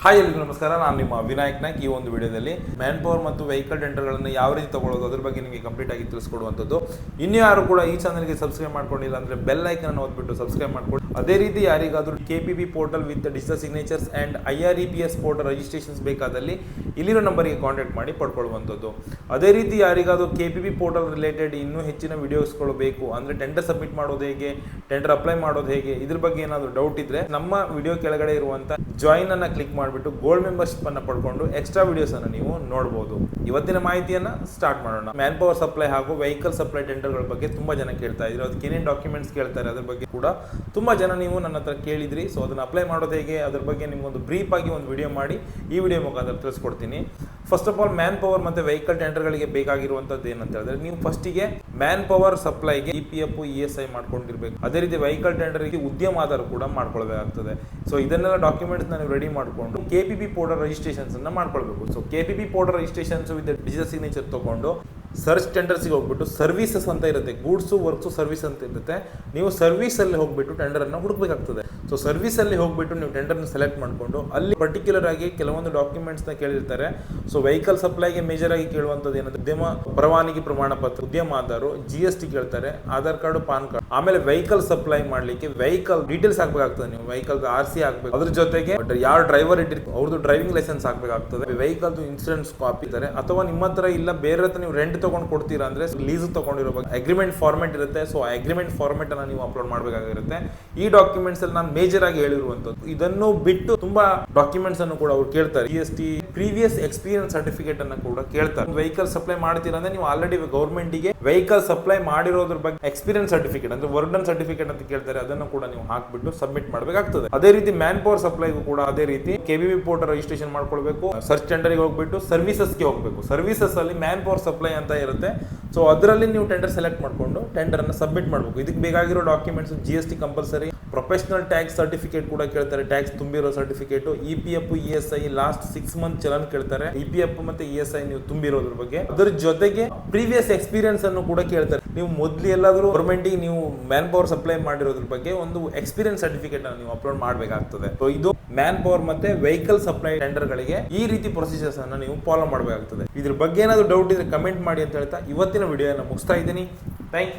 Hi ಎಲ್ರಿಗೂ ನಮಸ್ಕಾರ. ನಾನು ನಿಮ್ಮ ವಿನಾಯಕ್ ನಾಯ್ಕ್. ಈ ಒಂದು ವಿಡಿಯೋದಲ್ಲಿ ಮ್ಯಾನ್ ಪವರ್ ಮತ್ತು ವೆಹಿಕಲ್ ಟೆಂಡರ್ಗಳನ್ನು ಯಾವ ರೀತಿ ತಗೊಳ್ಳೋದು ಅದ್ರ ಬಗ್ಗೆ ನಿಮಗೆ ಕಂಪ್ಲೀಟ್ ಆಗಿ ತಿಳಿಸ್ಕೊಡುವಂಥದ್ದು. ಇನ್ನೂ ಯಾರು ಕೂಡ ಈ ಚಾನಲ್ಗೆ ಸಬ್ಸ್ಕ್ರೈಬ್ ಮಾಡ್ಕೊಂಡಿಲ್ಲ ಅಂದರೆ ಬೆಲ್ ಐಕನ್ ಓದ್ಬಿಟ್ಟು ಸಬ್ಸ್ಕ್ರೈಬ್ ಮಾಡ್ಕೊಳ್ಳಿ. ಅದೇ ರೀತಿ ಯಾರಿಗಾದರೂ KPP portal with digital signatures and IREPS portal registrations ಬೇಕಾದಲ್ಲಿ ಇಲ್ಲಿರೋ ನಂಬರಿಗೆ ಕಾಂಟ್ಯಾಕ್ಟ್ ಮಾಡಿ ಪಡ್ಕೊಳ್ಳುವಂಥದ್ದು. ಅದೇ ರೀತಿ ಯಾರಿಗಾದರೂ KPP ಪೋರ್ಟಲ್ ರಿಲೇಟೆಡ್ ಇನ್ನೂ ಹೆಚ್ಚಿನ ವಿಡಿಯೋಸ್ಗಳು ಬೇಕು ಅಂದರೆ ಟೆಂಡರ್ ಸಬ್ಮಿಟ್ ಮಾಡೋದು ಹೇಗೆ, ಟೆಂಡರ್ ಅಪ್ಲೈ ಮಾಡೋದು ಹೇಗೆ, ಇದ್ರ ಬಗ್ಗೆ ಏನಾದರೂ ಡೌಟ್ ಇದ್ದರೆ ನಮ್ಮ ವಿಡಿಯೋ ಕೆಳಗಡೆ ಇರುವಂಥ ಜಾಯಿನ್ ಅನ್ನು ಕ್ಲಿಕ್ ಮಾಡಿಬಿಟ್ಟು ಗೋಲ್ಡ್ ಮೆಂಬರ್ಶಿಪ್ ಅನ್ನು ಪಡ್ಕೊಂಡು ಎಕ್ಸ್ಟ್ರಾ ವಿಡಿಯೋಸ್ ಅನ್ನು ನೀವು ನೋಡಬಹುದು. ಇವತ್ತಿನ ಮಾಹಿತಿಯನ್ನ ಸ್ಟಾರ್ಟ್ ಮಾಡೋಣ. ಮ್ಯಾನ್ ಪವರ್ ಸಪ್ಲೈ ಹಾಗೂ ವೆಹಿಕಲ್ ಸಪ್ಲೈ ಟೆಂಡರ್ಗಳ ಬಗ್ಗೆ ತುಂಬಾ ಜನ ಕೇಳ್ತಾ ಇದ್ರು. ಅದಕ್ಕೆ ಏನೇನು ಡಾಕ್ಯುಮೆಂಟ್ಸ್ ಕೇಳ್ತಾರೆ ಅದ್ರ ಬಗ್ಗೆ ಕೂಡ ತುಂಬಾ ಜನ ನೀವು ನನ್ನ ಹತ್ರ ಕೇಳಿದ್ರಿ. ಸೊ ಅದನ್ನ ಅಪ್ಲೈ ಮಾಡೋದು ಹೇಗೆ ಅದ್ರ ಬಗ್ಗೆ ನಿಮ್ಗೊಂದು ಬ್ರೀಫ್ ಆಗಿ ಒಂದು ವಿಡಿಯೋ ಮಾಡಿ ಈ ವಿಡಿಯೋ ಮುಖಾಂತರ ತಿಳಿಸ್ಕೊಡ್ತೀನಿ. First of all man power ಮತ್ತೆ ವೆಹಿಕಲ್ ಟೆಂಡರ್ಗಳಿಗೆ ಬೇಕಾಗಿರುವಂತದ್ದು ಏನಂತ ಹೇಳಿದ್ರೆ, ನೀವು ಫಸ್ಟಿಗೆ ಮ್ಯಾನ್ ಪವರ್ ಸಪ್ಲೈಗೆ EPF ESI ಮಾಡ್ಕೊಂಡಿರ್ಬೇಕು. ಅದೇ ರೀತಿ ವೆಹಿಕಲ್ ಟೆಂಡರ್ಗೆ ಉದ್ಯಮ ಆಧಾರ ಕೂಡ ಮಾಡ್ಕೊಳ್ಬೇಕಾಗ್ತದೆ. ಸೊ ಇದನ್ನೆಲ್ಲ ಡಾಕ್ಯುಮೆಂಟ್ಸ್ ನೀವು ರೆಡಿ ಮಾಡಿಕೊಂಡು KPP ಪೋರ್ಟಲ್ ರಿಜಿಸ್ಟ್ರೇಷನ್ಸ್ ಅನ್ನ ಮಾಡ್ಕೊಳ್ಬೇಕು. So KPP portal registrations with digital signature ತಗೊಂಡು ಸರ್ಚ್ ಟೆಂಡರ್ಸ್ಗೆ ಹೋಗ್ಬಿಟ್ಟು ಸರ್ವಿಸಸ್ ಅಂತ ಇರುತ್ತೆ, ಗೂಡ್ಸು ವರ್ಕ್ಸು ಸರ್ವಿಸ್ ಅಂತ ಇರುತ್ತೆ. ನೀವು ಸರ್ವಿಸಲ್ಲಿ ಹೋಗ್ಬಿಟ್ಟು ಟೆಂಡರನ್ನು ಹುಡುಕಬೇಕಾಗ್ತದೆ. ಸೊ ಸರ್ವಿಸಲ್ಲಿ ಹೋಗ್ಬಿಟ್ಟು ನೀವು ಟೆಂಡರ್ನ ಸೆಲೆಕ್ಟ್ ಮಾಡಿಕೊಂಡು ಅಲ್ಲಿ ಪರ್ಟಿಕ್ಯುಲರ್ ಆಗಿ ಕೆಲವೊಂದು ಡಾಕ್ಯುಮೆಂಟ್ಸ್ನ ಕೇಳಿರ್ತಾರೆ. ಸೊ ವೆಹಿಕಲ್ ಸಪ್ಲೈಗೆ ಮೇಜರ್ ಆಗಿ ಕೇಳುವಂಥದ್ದು ಏನಂದ್ರೆ ಉದ್ಯಮ ಪರವಾನಗಿ ಪ್ರಮಾಣ ಪತ್ರ, ಉದ್ಯಮ ಆಧಾರ, GST ಕೇಳ್ತಾರೆ, ಆಧಾರ್ ಕಾರ್ಡು, ಪಾನ್ ಕಾರ್ಡ್. ಆಮೇಲೆ ವೆಹಿಕಲ್ ಸಪ್ಲೈ ಮಾಡಲಿಕ್ಕೆ ವೆಹಿಕಲ್ ಡೀಟೇಲ್ಸ್ ಹಾಕಬೇಕಾಗ್ತದೆ. ನೀವು ವೆಹಿಕಲ್ RC ಹಾಕಬೇಕು. ಅದ್ರ ಜೊತೆಗೆ ಯಾರು ಡ್ರೈವರ್ ಇಟ್ಟಿರ್ತಾರೆ ಅವ್ರದ್ದು ಡ್ರೈವಿಂಗ್ ಲೈಸೆನ್ಸ್ ಹಾಕಬೇಕಾಗ್ತದೆ. ವೆಹಿಕಲ್ ಇನ್ಸೂರೆನ್ಸ್ ಕಾಪಿ ಇದ್ದಾರೆ, ಅಥವಾ ನಿಮ್ಮ ಹತ್ರ ಇಲ್ಲ ಬೇರೆ ಹತ್ರ ನೀವು ರೆಂಟ್ ತಗೊಂಡು ಕೊಡ್ತೀರಾ ಅಂದ್ರೆ ಲೀಸ್ ತಗೊಂಡಿರೋ ಅಗ್ರಿಮೆಂಟ್ ಫಾರ್ಮೆಟ್ ಇರುತ್ತೆ. ಸೊ ಅಗ್ರಿಮೆಂಟ್ ಫಾರ್ಮೆಟ್ ಅನ್ನ ನೀವು ಅಪ್ಲೋಡ್ ಮಾಡಬೇಕಾಗಿರುತ್ತೆ. ಈ ಡಾಕ್ಯುಮೆಂಟ್ಸ್ ಅಲ್ಲಿ ನಾನು ಮೇಜರ್ ಆಗಿ ಹೇಳಿರುವಂತದ್ದು. ಇದನ್ನು ಬಿಟ್ಟು ತುಂಬಾ ಡಾಕ್ಯುಮೆಂಟ್ಸ್ ಅನ್ನು ಕೂಡ ಅವ್ರು ಕೇಳ್ತಾರೆ. GST, ಪ್ರೀವಿಯಸ್ ಎಕ್ಸ್ಪೀರಿಯನ್ಸ್ ಸರ್ಟಿಫಿಕೇಟ್ ಅನ್ನು ಕೂಡ ಕೇಳ್ತಾರೆ. ವೆಹಿಕಲ್ ಸಪ್ಲೈ ಮಾಡ್ತೀರಾ ಅಂದ್ರೆ ನೀವು ಆಲ್ರೆಡಿ ಗೌರ್ಮೆಂಟ್ ಗೆ ವೆಹಿಕಲ್ ಸಪ್ಲೈ ಮಾಡಿರೋದ್ರ ಬಗ್ಗೆ ಎಕ್ಸ್ಪೀರಿಯನ್ಸ್ ಸರ್ಟಿಫಿಕೇಟ್ ಅಂದ್ರೆ ವರ್ಡನ್ ಸರ್ಟಿಫಿಕೇಟ್ ಅಂತ ಕೇಳ್ತಾರೆ. ಅದನ್ನು ಕೂಡ ನೀವು ಹಾಕ್ಬಿಟ್ಟು ಸಬ್ಮಿಟ್ ಮಾಡಬೇಕಾಗ್ತದೆ. ಅದೇ ರೀತಿ ಮ್ಯಾನ್ ಪವರ್ ಸಪ್ಲೈಗೂ ಕೂಡ ಅದೇ ರೀತಿ KPP ಪೋರ್ಟಲ್ ರಿಜಿಸ್ಟ್ರೇಷನ್ ಮಾಡ್ಕೊಳ್ಬೇಕು. ಸರ್ಚ್ ಟೆಂಡರ್ಗೆ ಹೋಗ್ಬಿಟ್ಟು ಸರ್ವಿಸಸ್ಗೆ ಹೋಗಬೇಕು. ಸರ್ವಿಸಸ್ ಅಲ್ಲಿ ಮ್ಯಾನ್ ಪವರ್ ಸಪ್ಲೈ ಅಂತ ಇರುತ್ತೆ. ಸೊ ಅದರಲ್ಲಿ ನೀವು ಟೆಂಡರ್ ಸೆಲೆಕ್ಟ್ ಮಾಡಿಕೊಂಡು ಟೆಂಡರ್ ಅನ್ನು ಸಬ್ಮಿಟ್ ಮಾಡಬೇಕು. ಇದಕ್ಕೆ ಬೇಕಾಗಿರೋ documents GST compulsory, professional tax certificate ಕೂಡ ಕೇಳ್ತಾರೆ, ಟ್ಯಾಕ್ಸ್ ತುಂಬಿರೋ certificate, EPF ESI last 6 month challan ಕೇಳ್ತಾರೆ. EPF ಮತ್ತೆ ESI ನೀವು ತುಂಬಿರೋದ್ರ ಬಗ್ಗೆ, ಅದ್ರ ಜೊತೆಗೆ ಪ್ರೀವಿಯಸ್ ಎಕ್ಸ್ಪೀರಿಯನ್ಸ್ ಅನ್ನು ಕೂಡ ಕೇಳ್ತಾರೆ. ನೀವು ಮೊದಲು ಎಲ್ಲಾದರೂ ಗೌರ್ಮೆಂಟಿಗೆ ನೀವು ಮ್ಯಾನ್ ಪವರ್ ಸಪ್ಲೈ ಮಾಡಿರೋದ್ರ ಬಗ್ಗೆ ಒಂದು ಎಕ್ಸ್ಪೀರಿಯನ್ಸ್ ಸರ್ಟಿಫಿಕೇಟ್ ಅನ್ನು ನೀವು ಅಪ್ಲೋಡ್ ಮಾಡಬೇಕಾಗ್ತದೆ. ಸೊ ಇದು ಮ್ಯಾನ್ ಪವರ್ ಮತ್ತೆ ವೆಹಿಕಲ್ ಸಪ್ಲೈ ಟೆಂಡರ್ ಗಳಿಗೆ ಈ ರೀತಿ ಪ್ರೊಸೀಜರ್ಸ್ ಅನ್ನು ನೀವು ಫಾಲೋ ಮಾಡಬೇಕಾಗ್ತದೆ. ಇದ್ರ ಬಗ್ಗೆ ಏನಾದರೂ ಡೌಟ್ ಇದ್ರೆ ಕಮೆಂಟ್ ಮಾಡಿ ಅಂತ ಹೇಳ್ತಾ ಇವತ್ತಿನ ವಿಡಿಯೋನ ಮುಗಿಸ್ತಾ ಇದ್ದೀನಿ. Thank you.